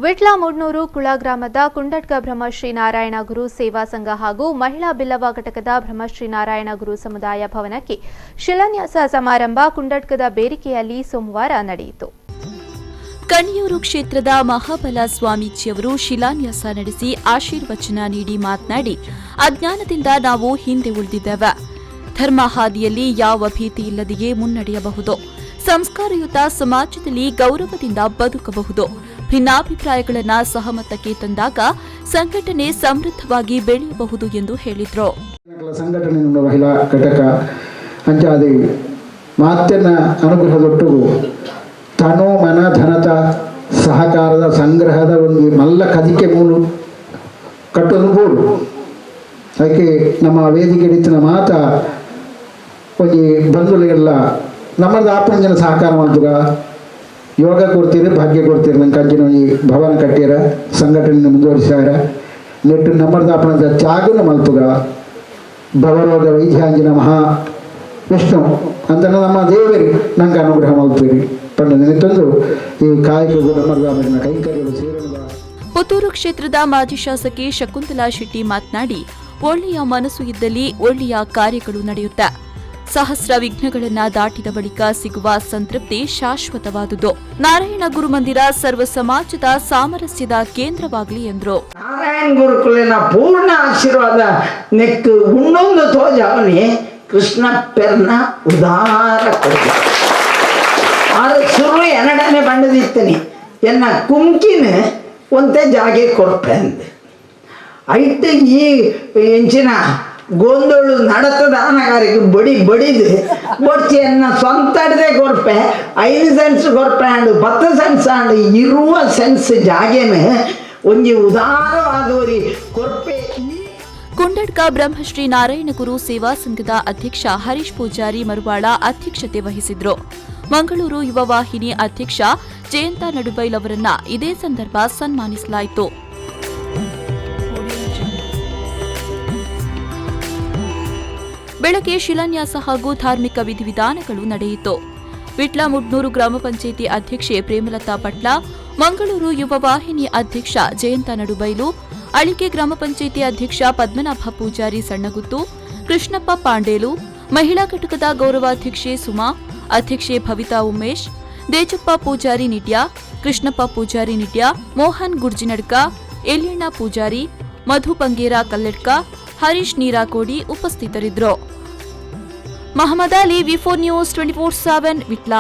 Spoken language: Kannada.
vitla ಮುಡ್ನೂರು ಕುಳ ಗ್ರಾಮದ ಕುಂಡಡ್ಕಬ್ರಹ್ಮಶ್ರೀನಾರಾಯಣ ಗುರು ಸೇವಾ ಸಂಘ ಹಾಗೂ ಮಹಿಳಾ ಬಿಲ್ಲವ ಘಟಕದ ಬ್ರಹ್ಮಶ್ರೀನಾರಾಯಣ ಗುರು ಸಮುದಾಯ ಭವನಕ್ಕೆ ಶಿಲಾನ್ಯಾಸ ಸಮಾರಂಭ ಕುಂಡಡ್ಕದ ಬೇರಿಕೆಯಲ್ಲಿ ಸೋಮವಾರ ನಡೆಯಿತು. ಕಣಿಯೂರು ಕ್ಷೇತ್ರದ ಮಹಾಬಲ ಸ್ವಾಮೀಜಿಯವರು ಶಿಲಾನ್ಯಾಸ ನಡೆಸಿ ಆಶೀರ್ವಚನ ನೀಡಿ ಮಾತನಾಡಿ, ಅಜ್ಞಾನದಿಂದ ನಾವು ಹಿಂದೆ ಉಳಿದಿದ್ದೇವೆ. ಧರ್ಮ ಹಾದಿಯಲ್ಲಿ ಯಾವ ಭೀತಿ ಇಲ್ಲದೆಯೇ ಮುನ್ನಡೆಯಬಹುದು. ಸಂಸ್ಕಾರಯುತ ಸಮಾಜದಲ್ಲಿ ಗೌರವದಿಂದ ಬದುಕಬಹುದು. ಭಿನ್ನಾಭಿಪ್ರಾಯಗಳನ್ನು ಸಹಮತಕ್ಕೆ ತಂದಾಗ ಸಂಘಟನೆ ಸಮೃದ್ಧವಾಗಿ ಬೆಳೆಯಬಹುದು ಎಂದು ಹೇಳಿದರು. ಸಂಘಟನೆ ಮಹಿಳಾ ಘಟಕ ಅಂಚಾದಿ ಮಾತಿನ ಅನುಗ್ರಹದೊಟ್ಟು ತನು ಮನ ಧನತ ಸಹಕಾರದ ಸಂಗ್ರಹದ ಒಂದು ಮಲ್ಲ ಕದಿಕೆ ಮೂಲು ಕಟ್ಟೋದು ಅದಕ್ಕೆ ನಮ್ಮ ವೇದಿಕೆ ಹಿಡಿತಿನ ಮಾತ ಒಂದು ಬಂಧುಗಳಿಗೆಲ್ಲ ನಮ್ಮದು ಆಪನ ಜನ ಸಹಕಾರ ಮಾಡ್ತುಗ ಯೋಗ ಕೊಡ್ತೀರಿ, ಭಾಗ್ಯ ಕೊಡ್ತೀರಿ. ನಂಗೆ ಕಂಚಿನ ಈ ಭವನ ಕಟ್ಟಿರ ಸಂಘಟನೆ ಮುಂದುವರಿಸ್ಯಾರ ನೆಟ್ಟು ನಮ್ಮದು ಆಪಣದ ತ್ಯಾಗನ ಮಲ್ತುಗ ಭವರೋಗ ವೈದ್ಯಾಂಜಿನ ಮಹಾ ವಿಷ್ಣು ಅಂತ ನಮ್ಮ ದೇವರಿ ನಂಗೆ ಅನುಗ್ರಹ ಮಲ್ತೀರಿ ಪಂಡ ತಂದು ಈ ಕಾಯಕಗಳು ನಮ್ಮದ ಕೈಂಕರ್ಯಗಳು ಸೇರಿದ. ಪುತ್ತೂರು ಕ್ಷೇತ್ರದ ಮಾಜಿ ಶಾಸಕಿ ಶಕುಂತಲಾ ಶೆಟ್ಟಿ ಮಾತನಾಡಿ, ಒಳ್ಳೆಯ ಮನಸ್ಸು ಇದ್ದಲ್ಲಿ ಒಳ್ಳೆಯ ಕಾರ್ಯಗಳು ನಡೆಯುತ್ತೆ. ಸಹಸ್ರ ವಿಘ್ನಗಳನ್ನ ದಾಟಿದ ಬಳಿಕ ಸಿಗುವ ಸಂತೃಪ್ತಿ ಶಾಶ್ವತವಾದುದು. ನಾರಾಯಣ ಗುರು ಮಂದಿರ ಸರ್ವ ಸಮಾಜದ ಸಾಮರಸ್ಯದ ಕೇಂದ್ರವಾಗಲಿ ಎಂದರು. ನಾರಾಯಣ ಗುರುಕುಲಿನ ಪೂರ್ಣ ಆಶೀರ್ವಾದ ನೆಕ್ಕು ಉಣ್ಣೊಂದು ತೋಜಾವನಿ ಕೃಷ್ಣ ಪೆರ್ನ ಉದಾರ ಕೊಡುಗೆ ಆರು ಸುರು ಎನಡನೆ ಬಂಡದಿತ್ತನಿ ಎನ್ನ ಕುಮ್ಕಿನ ಒಂದೇ ಜಾಗೆ ಕೊಡ್ಪೆ ಅಂದೆ ಐಟ್ ಈ ಎಂಚಿನ ಗೊಂದೋಳು ನಡತದ ಆನಗಾರಿಗೆ ಬಡಿದು ಕೊಡ್ಚಿ ಎನ್ನ ಸ್ವಂತ ಅಡದೆ ಕೊರ್ಪೆ 5 ಸೆನ್ಸ್ ಕೊರ್ಪೆ ಅಂಡು 10 ಸೆನ್ಸ್ ಅಂಡು ಇರುವ ಸೆನ್ಸ್ ಜಾಗೇನ ಒಂಜಿ ಉದಾರವಾದವರಿ ಕೊರ್ಪೆ. ಕುಂಡಡ್ಕ ಬ್ರಹ್ಮಶ್ರೀ ನಾರಾಯಣ ಗುರು ಸೇವಾ ಸಂಘದ ಅಧ್ಯಕ್ಷ ಹರೀಶ್ ಪೂಜಾರಿ ಮರುವಾಳ ಅಧ್ಯಕ್ಷತೆ ವಹಿಸಿದ್ರು. ಮಂಗಳೂರು ಯುವ ವಾಹಿನಿ ಅಧ್ಯಕ್ಷ ಜಯಂತ ನಡುಬೈಲ್ ಅವರನ್ನ ಇದೇ ಸಂದರ್ಭ ಸನ್ಮಾನಿಸಲಾಯಿತು. ಬೆಳಗ್ಗೆ ಶಿಲಾನ್ಯಾಸ ಹಾಗೂ ಧಾರ್ಮಿಕ ವಿಧಿವಿಧಾನಗಳು ನಡೆಯಿತು. ವಿಟ್ಲ ಮುಡ್ನೂರು ಗ್ರಾಮ ಪಂಚಾಯಿತಿ ಅಧ್ಯಕ್ಷೆ ಪ್ರೇಮಲತಾ ಪಟ್ಲ, ಮಂಗಳೂರು ಯುವ ವಾಹಿನಿ ಅಧ್ಯಕ್ಷ ಜಯಂತ ನಡುಬೈಲು, ಅಳಿಕೆ ಗ್ರಾಮ ಪಂಚಾಯಿತಿ ಅಧ್ಯಕ್ಷ ಪದ್ಮನಾಭ ಪೂಜಾರಿ ಸಣ್ಣಗುತ್ತು, ಕೃಷ್ಣಪ್ಪ ಪಾಂಡೇಲು, ಮಹಿಳಾ ಘಟಕದ ಗೌರವಾಧ್ಯಕ್ಷೆ ಸುಮಾ, ಅಧ್ಯಕ್ಷೆ ಭವಿತಾ ಉಮೇಶ್, ದೇಜಪ್ಪ ಪೂಜಾರಿ ನಿಟ್ಯ, ಕೃಷ್ಣಪ್ಪ ಪೂಜಾರಿ ನಿಟ್ಯ, ಮೋಹನ್ ಗುರ್ಜಿನಡ್ಕ, ಎಲ್ಯಣ್ಣ ಪೂಜಾರಿ, ಮಧು ಪಂಗೇರ ಕಲ್ಲಡ್ಕ, ಹರೀಶ್ ನೀರಾಕೋಡಿ ಉಪಸ್ಥಿತರಿದ್ದರು. ಮಹಮ್ಮದ್ ಅಲಿ, ವಿ4 ನ್ಯೂಸ್ 24/7 ವಿಟ್ಲ.